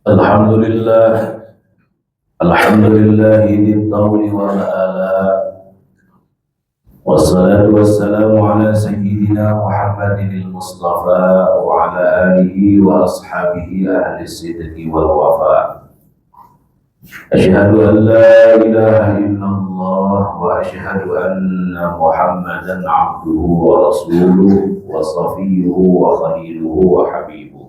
الحمد لله ذي الطول والآلاء، والصلاة والسلام على سيدنا محمد المصطفى وعلى آله وأصحابه أهل الصدق والوفاء. أشهد أن لا إله إلا الله وأشهد أن محمدا عبده ورسوله وصفيه وخليله وحبيبه.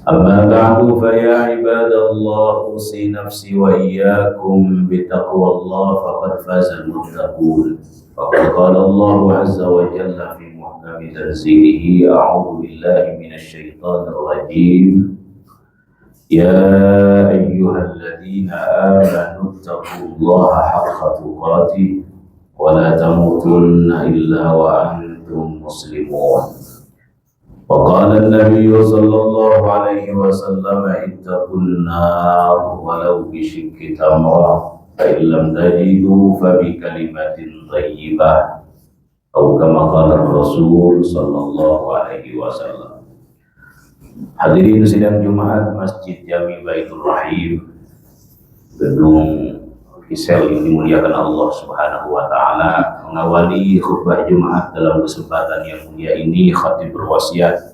أما بعد فيا عباد الله، أوصي نفسي وإياكم بتقوى الله فقد فاز المتقون. فقد قال الله عز وجل في محكم تنزيله: أعوذ بالله من الشيطان الرجيم. يا أيها الذين آمنوا اتقوا الله حق تقاته ولا تموتن إلا وأنتم مسلمون. وقال النبي صلى الله عليه وسلم: اتقوا النار ولو بشق تمرة، فإن لم تجدوا فبكلمة طيبة، أو كما قال الرسول صلى الله عليه وسلم. Hadirin sidang Jumat Masjid Jami Baitur Rahim, gedung Kisel yang dimuliakan Allah Subhanahu wa Ta'ala, mengawali khutbah Jumat dalam kesempatan yang mulia ini, khatib berwasiat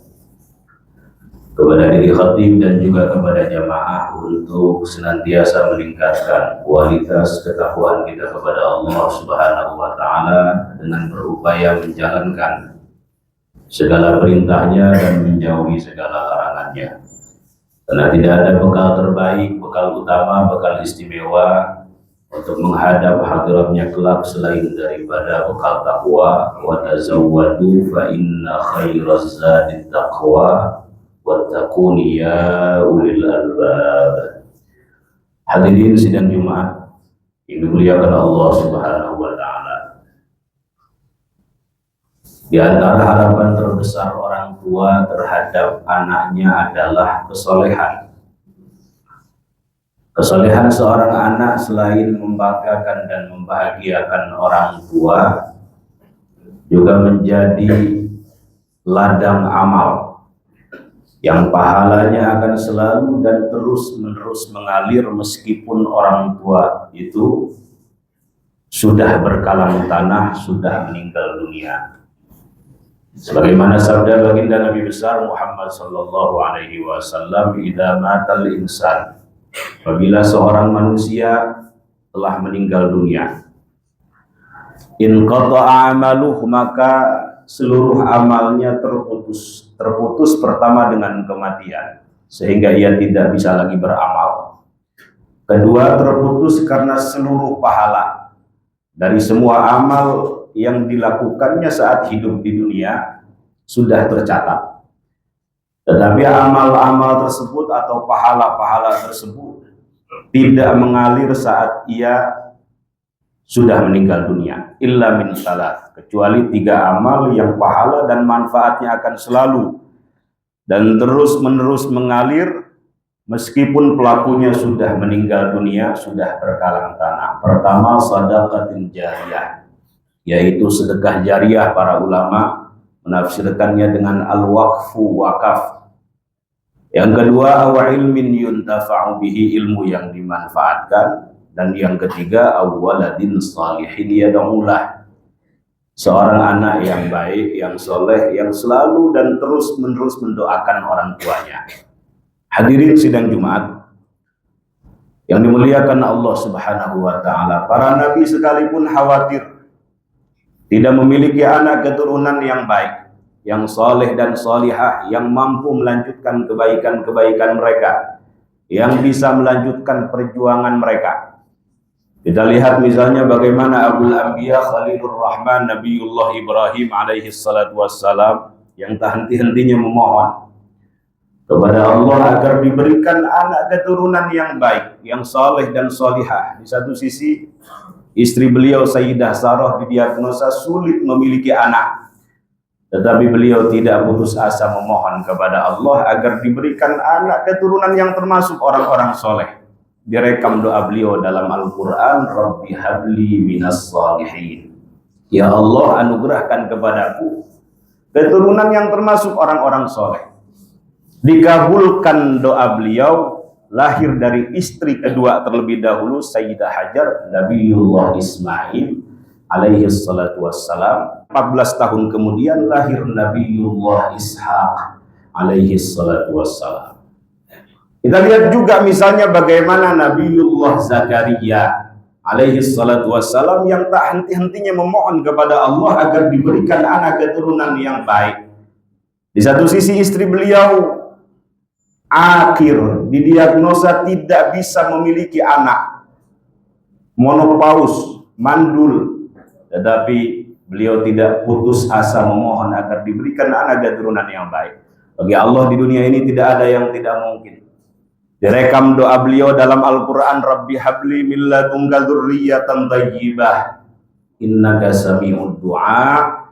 kepada diri khatib dan juga kepada jamaah untuk senantiasa meningkatkan kualitas ketakwaan kita kepada Allah Subhanahu wa Ta'ala dengan berupaya menjalankan segala perintahnya dan menjauhi segala larangannya. Karena tidak ada bekal terbaik, bekal utama, bekal istimewa untuk menghadap hadiratnya kelak selain daripada bekal takwa. Wa tazawwadu fa inna khairaz zadit taqwa wattaquni ya ulil albab. Hadirin sidang Jumat yang dimuliakan Allah Subhanahu wa Ta'ala, di antara harapan terbesar orang tua terhadap anaknya adalah kesolehan. Kesolehan seorang anak selain membanggakan dan membahagiakan orang tua, juga menjadi ladang amal yang pahalanya akan selalu dan terus-menerus mengalir meskipun orang tua itu sudah berkalang tanah, sudah meninggal dunia. Sebagaimana sabda baginda Nabi besar Muhammad sallallahu alaihi wasallam, "Idza matal insan", apabila seorang manusia telah meninggal dunia, "in qata'a amaluh", maka seluruh amalnya terputus pertama dengan kematian, sehingga ia tidak bisa lagi beramal. Kedua, terputus karena seluruh pahala dari semua amal yang dilakukannya saat hidup di dunia sudah tercatat. Tetapi amal-amal tersebut atau pahala-pahala tersebut tidak mengalir saat ia sudah meninggal dunia. Illa min salat, kecuali 3 amal yang pahala dan manfaatnya akan selalu dan terus-menerus mengalir meskipun pelakunya sudah meninggal dunia, sudah berkalang tanah. Pertama, sadaqatin jariyah, yaitu sedekah jariah. Para ulama menafsirkannya dengan al-waqfu, wakaf. Yang kedua, aw ilmin yuntafa'u bihi, ilmu yang dimanfaatkan. Dan yang ketiga, aw waladin salihin yad'ulah, seorang anak yang baik, yang soleh, yang selalu dan terus-menerus mendoakan orang tuanya. Hadirin sidang Jumat yang dimuliakan Allah Subhanahu wa Ta'ala, para nabi sekalipun khawatir tidak memiliki anak keturunan yang baik, yang soleh dan solihah, yang mampu melanjutkan kebaikan-kebaikan mereka, yang bisa melanjutkan perjuangan mereka. Kita lihat misalnya bagaimana Abul Anbiya Khalilur Rahman Nabiullah Ibrahim alaihi salatu wassalam, yang tak henti-hentinya memohon kepada Allah agar diberikan anak keturunan yang baik, yang soleh dan solihah. Di satu sisi, istri beliau Sayyidah Sarah didiagnosa sulit memiliki anak, tetapi beliau tidak putus asa memohon kepada Allah agar diberikan anak keturunan yang termasuk orang-orang soleh. Direkam doa beliau dalam Al-Quran, "Rabbi habli minas salihin", ya Allah anugerahkan kepadaku keturunan yang termasuk orang-orang soleh. Dikabulkan doa beliau, lahir dari istri kedua terlebih dahulu, Sayyidah Hajar, Nabiullah Ismail alaihi salatu wassalam. 14 tahun kemudian lahir Nabiullah Ishaq alaihi salatu wassalam. Kita lihat juga misalnya bagaimana Nabiullah Zakaria alaihi salatu wassalam yang tak henti-hentinya memohon kepada Allah agar diberikan anak keturunan yang baik. Di satu sisi istri beliau akhir didiagnosa tidak bisa memiliki anak, monopaus, mandul, tetapi beliau tidak putus asa memohon agar diberikan anak keturunan yang baik. Bagi Allah di dunia ini tidak ada yang tidak mungkin. Direkam doa beliau dalam Al-Quran, Rabbi habli min ladunka dzurriyyatan thayyibah innaka sami'ud du'a.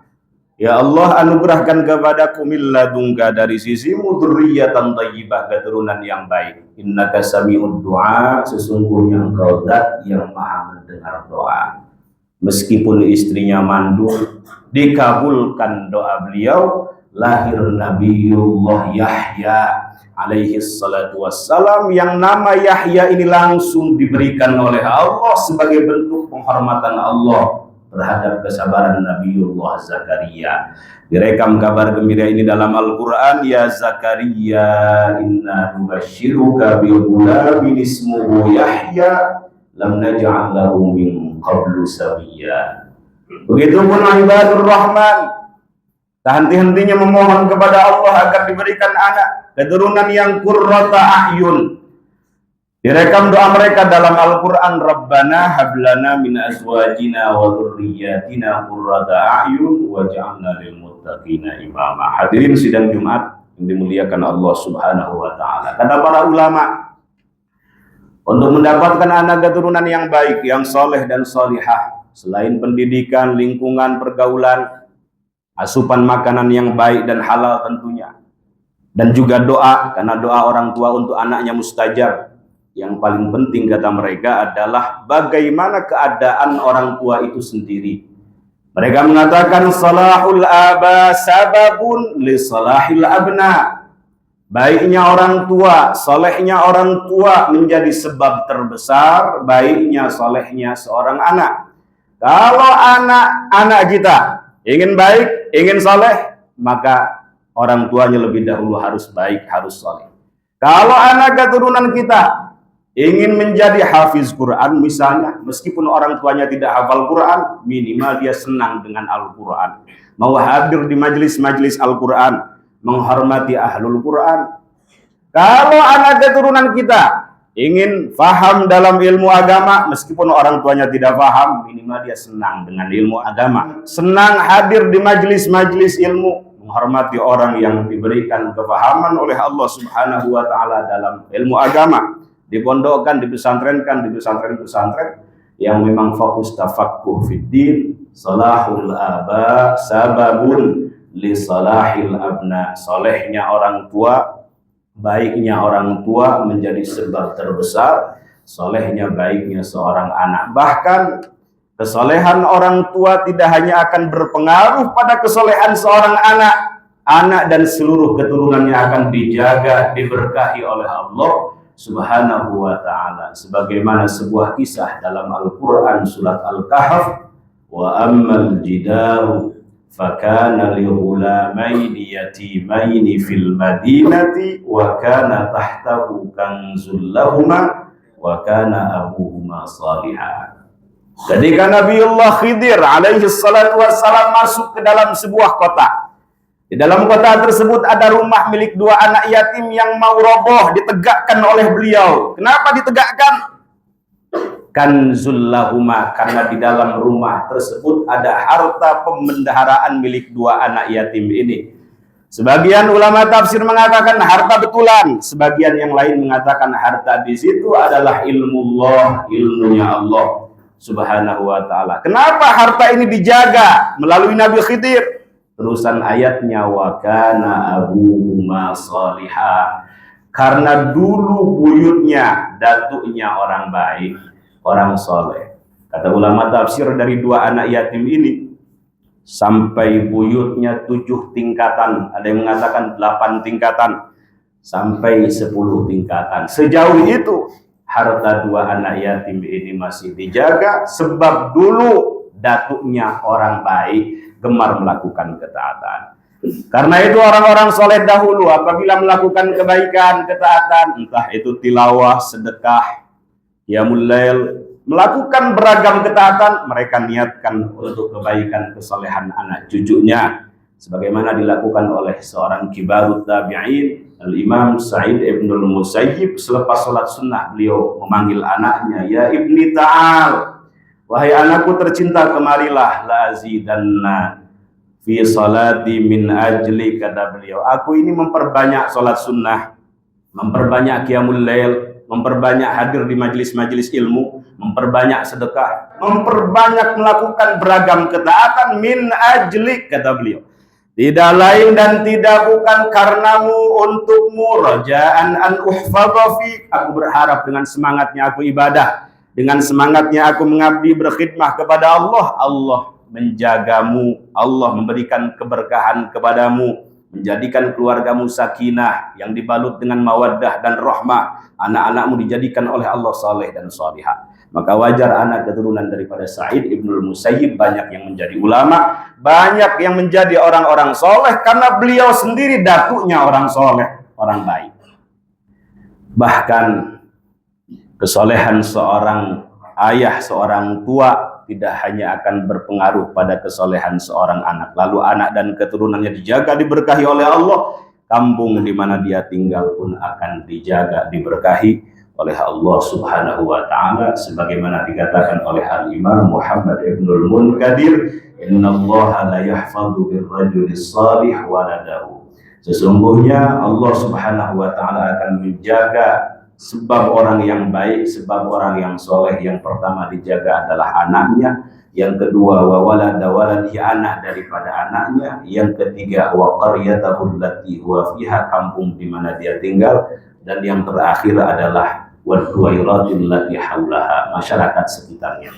Ya Allah, anugerahkan kepadaku min ladunka, dari sisimu, dzurriyyatan thayyibah, keturunan yang baik. Innaka sami'ud du'a, sesungguhnya engkau zat yang maha mendengar doa. Meskipun istrinya mandul, dikabulkan doa beliau, lahir Nabiullah Yahya alaihi salatu wassalam, yang nama Yahya ini langsung diberikan oleh Allah sebagai bentuk penghormatan Allah terhadap kesabaran Nabiullah Zakaria. Direkam kabar gembira ini dalam Al-Quran, ya Zakaria inna nubashiruka bighulamin ismuhu Yahya lam naj'al lahu min qablu samiyya. Begitupun ibadur Rahman, tak henti-hentinya memohon kepada Allah agar diberikan anak keturunan yang qurrata a'yun. Direkam doa mereka dalam Al-Quran, Rabbana hablana min azwajina wa dhurriyyatina qurrata a'yun waj'alna lil muttaqina imama. Hadirin sidang Jumat yang dimuliakan Allah Subhanahu wa taala. Kata para ulama, untuk mendapatkan anak keturunan yang baik, yang soleh dan solihah, selain pendidikan, lingkungan, pergaulan, asupan makanan yang baik dan halal tentunya, dan juga doa, karena doa orang tua untuk anaknya mustajab. Yang paling penting kata mereka adalah bagaimana keadaan orang tua itu sendiri. Mereka mengatakan salahul aba sababun li salahil abna. Baiknya orang tua, solehnya orang tua menjadi sebab terbesar baiknya, solehnya seorang anak. Kalau anak-anak kita ingin baik, ingin soleh, maka orang tuanya lebih dahulu harus baik, harus soleh. Kalau anak keturunan kita ingin menjadi hafiz Quran misalnya, meskipun orang tuanya tidak hafal Quran, minimal dia senang dengan Al-Quran, mau hadir di majelis-majelis Al-Quran, menghormati ahlul Quran. Kalau anak keturunan kita ingin faham dalam ilmu agama, meskipun orang tuanya tidak faham, minimal dia senang dengan ilmu agama, senang hadir di majelis-majelis ilmu, menghormati orang yang diberikan kefahaman oleh Allah Subhanahu wa taala dalam ilmu agama, dipondokkan, dipesantrenkan di pesantren-pesantren yang memang fokus tafaqquh fiddin. Salahul aba sababun li salahil abna. Solehnya orang tua, baiknya orang tua menjadi sebab terbesar solehnya, baiknya seorang anak. Bahkan kesolehan orang tua tidak hanya akan berpengaruh pada kesolehan seorang anak dan seluruh keturunannya akan dijaga, diberkahi oleh Allah Subhanahu wa ta'ala, sebagaimana sebuah kisah dalam Al-Quran surat Al-Kahf, wa ammal jidaru fakana li ghulamaini yatimaini fil madinati wa kana tahtahu kanzul lahuma wa kana abuhuma salihah. Ketika Nabiullah Khidir alaihi salatu wassalam masuk ke dalam sebuah kota, di dalam kota tersebut ada rumah milik dua anak yatim yang mau roboh, ditegakkan oleh beliau. Kenapa ditegakkan? Kanzul lahuma, karena di dalam rumah tersebut ada harta pembendaharaan milik dua anak yatim ini. Sebagian ulama tafsir mengatakan harta betulan, sebagian yang lain mengatakan harta di situ adalah ilmullah, ilmunya Allah Subhanahu wa ta'ala. Kenapa harta ini dijaga melalui Nabi Khidir? Terusan ayatnya, wa kana abuhuma salihah, karena dulu buyutnya, datuknya orang baik, orang soleh. Kata ulama tafsir, dari dua anak yatim ini sampai buyutnya 7 tingkatan, ada yang mengatakan 8 tingkatan, sampai 10 tingkatan. Sejauh itu harta 2 anak yatim ini masih dijaga, sebab dulu datuknya orang baik gemar melakukan ketaatan. Karena itu orang-orang soleh dahulu apabila melakukan kebaikan, ketaatan, entah itu tilawah, sedekah, qiyamul lail, melakukan beragam ketaatan, mereka niatkan untuk kebaikan kesolehan anak cucunya, sebagaimana dilakukan oleh seorang kibarut tabi'in, Al-Imam Sa'id ibnul Musayyib. Selepas sholat sunnah beliau memanggil anaknya, ya ibni ta'al, wahai anakku tercinta, kemarilah, la azidanna fi salati min ajli, kata beliau, aku ini memperbanyak sholat sunnah, memperbanyak qiyamul lail, memperbanyak hadir di majelis-majelis ilmu, memperbanyak sedekah, memperbanyak melakukan beragam ketaatan min ajli, kata beliau, tidak lain dan tidak bukan karenamu, untukmu, rajaan an uhfadha fi, aku berharap dengan semangatnya aku ibadah, dengan semangatnya aku mengabdi berkhidmah kepada Allah, Allah menjagamu, Allah memberikan keberkahan kepadamu, menjadikan keluargamu sakinah yang dibalut dengan mawaddah dan rahmah, anak-anakmu dijadikan oleh Allah saleh dan salihah. Maka wajar anak keturunan daripada Sa'id ibnul Musayyib banyak yang menjadi ulama, banyak yang menjadi orang-orang soleh, karena beliau sendiri datuknya orang soleh, orang baik. Bahkan kesolehan seorang ayah, seorang tua tidak hanya akan berpengaruh pada kesolehan seorang anak, lalu anak dan keturunannya dijaga, diberkahi oleh Allah, kampung di mana dia tinggal pun akan dijaga, diberkahi oleh Allah Subhanahu wa ta'ala, sebagaimana dikatakan oleh Al-Imam Muhammad ibnul Munkadir, innallaha la yahfadhu birrajulis salih waladahu, sesungguhnya Allah Subhanahu wa ta'ala akan menjaga sebab orang yang baik, sebab orang yang soleh. Yang pertama dijaga adalah anaknya, yang kedua wa walada waladihi, anak daripada anaknya, yang ketiga wa qaryatahu allati huwa fiha, kampung di mana dia tinggal, dan yang terakhir adalah wa duwairatul lati haulaha, masyarakat sekitarnya.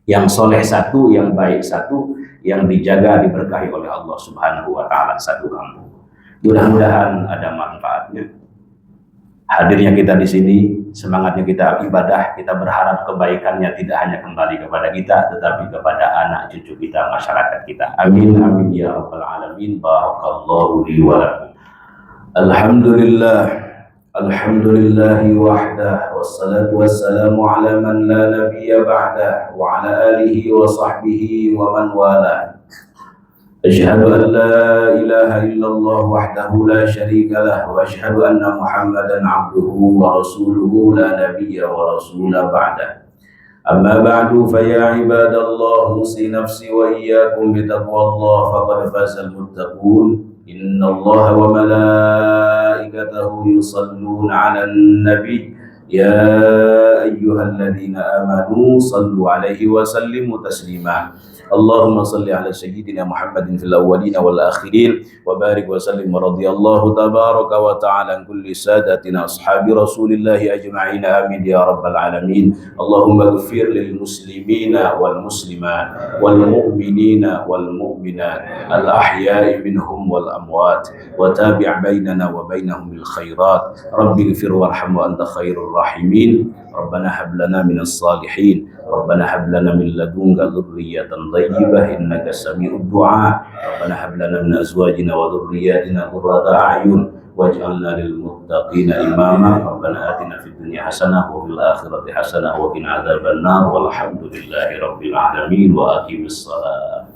Yang soleh satu, yang baik satu, yang dijaga, diberkahi oleh Allah Subhanahu wa ta'ala satu kampung. Mudah-mudahan ada manfaatnya hadirnya kita di sini, semangatnya kita ibadah, kita berharap kebaikannya tidak hanya kembali kepada kita, tetapi kepada anak cucu kita, masyarakat kita. Amin amin ya rabbal alamin. Barakallahu li wa lakum. Alhamdulillah, alhamdulillahi wahdah, wassalatu wassalamu ala man la nabiyya ba'dah, wa ala alihi wa sahbihi wa man walah. أشهد أن لا إله إلا الله وحده لا شريك له وأشهد أن محمدا عبده ورسوله لا نبي ورسول بعده أما بعد فيا عباد الله أوصي نفسي وإياكم بتقوى الله فقد فاز المتقون إن الله وملائكته يصلون على النبي يا أيها الذين آمنوا صلوا عليه وسلموا تسليما اللهم صل على سيدنا محمد في الأولين والآخرين وبارك وسلم ورضي الله تبارك وتعالى عن كل سادتنا أصحاب رسول الله أجمعين آمين يا رب العالمين اللهم اغفر للمسلمين والمسلمات والمؤمنين والمؤمنات الأحياء منهم والأموات وتابع بيننا وبينهم بالخيرات رب اغفر وارحم وأنت خير الراحمين ربنا هب لنا من الصالحين ربنا هب لنا من لدنك ذرية طيبة إنك سميع الدعاء ربنا هب لنا من أزواجنا وذرياتنا قرة أعين واجعلنا للمتقين إماما ربنا آتنا في الدنيا حسنة وفي الآخرة حسنة وقنا عذاب النار والحمد لله رب العالمين وأقم الصلاة.